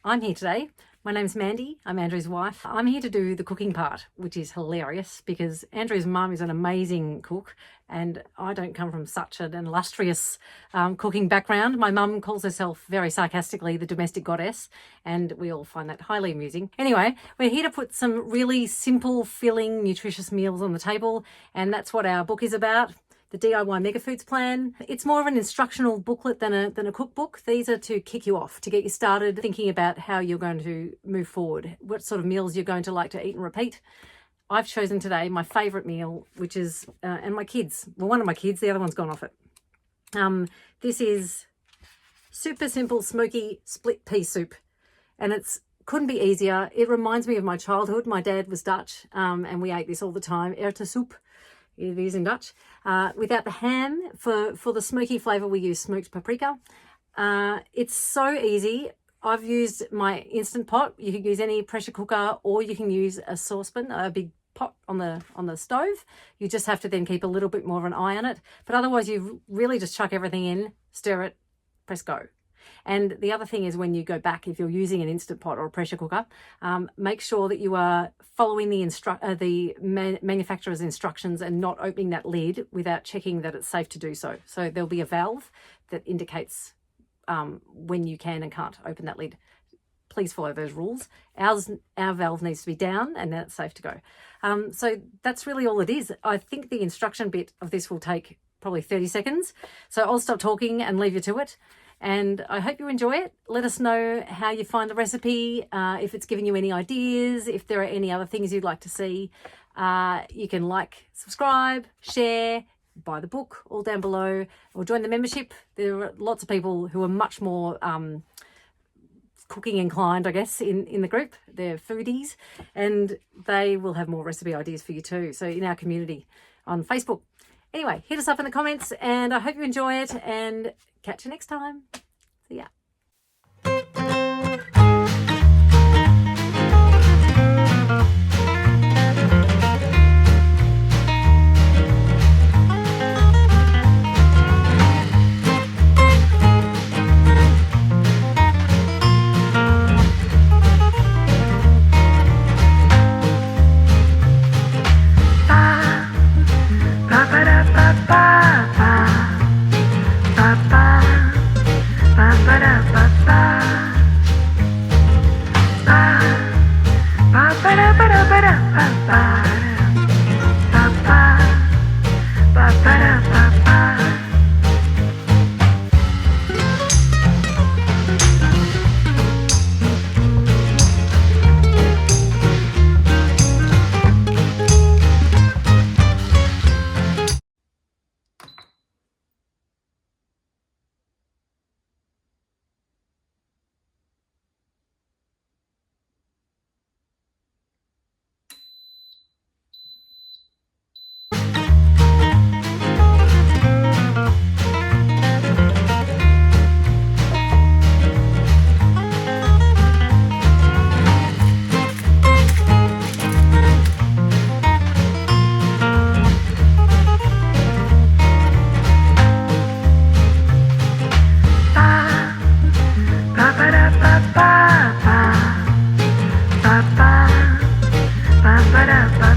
I'm here today. My name's Mandy. I'm Andrew's wife. I'm here to do the cooking part, which is hilarious because Andrew's mum is an amazing cook and I don't come from such an illustrious cooking background. My mum calls herself very sarcastically the domestic goddess, and we all find that highly amusing. Anyway, we're here to put some really simple, filling, nutritious meals on the table, and that's what our book is about. The DIY Mega Foods Plan. It's more of an instructional booklet than a cookbook. These are to kick you off, to get you started thinking about how you're going to move forward, what sort of meals you're going to like to eat and repeat. I've chosen today my favourite meal, which is, and my kids, well, one of my kids, the other one's gone off it. This is super simple smoky split pea soup, and couldn't be easier. It reminds me of my childhood. My dad was Dutch, and we ate this all the time, erte soup. It is in Dutch. Without the ham, for the smoky flavour, we use smoked paprika. It's so easy. I've used my Instant Pot. You can use any pressure cooker, or you can use a saucepan, a big pot on the stove. You just have to then keep a little bit more of an eye on it. But otherwise, you really just chuck everything in, stir it, press go. And the other thing is, when you go back, if you're using an Instant Pot or a pressure cooker, make sure that you are following the manufacturer's instructions and not opening that lid without checking that it's safe to do so. So there'll be a valve that indicates when you can and can't open that lid. Please follow those rules. Our valve needs to be down, and then it's safe to go. So that's really all it is. I think the instruction bit of this will take probably 30 seconds. So I'll stop talking and leave you to it. And I hope you enjoy it. Let us know how you find the recipe, if it's giving you any ideas, if there are any other things you'd like to see. You can like, subscribe, share, buy the book, all down below, or join the membership. There are lots of people who are much more cooking inclined, I guess, in the group. They're foodies, and they will have more recipe ideas for you too. So in our community on Facebook. Anyway, hit us up in the comments, and I hope you enjoy it, and catch you next time. See ya. Ba ba ba ba ba ba ba.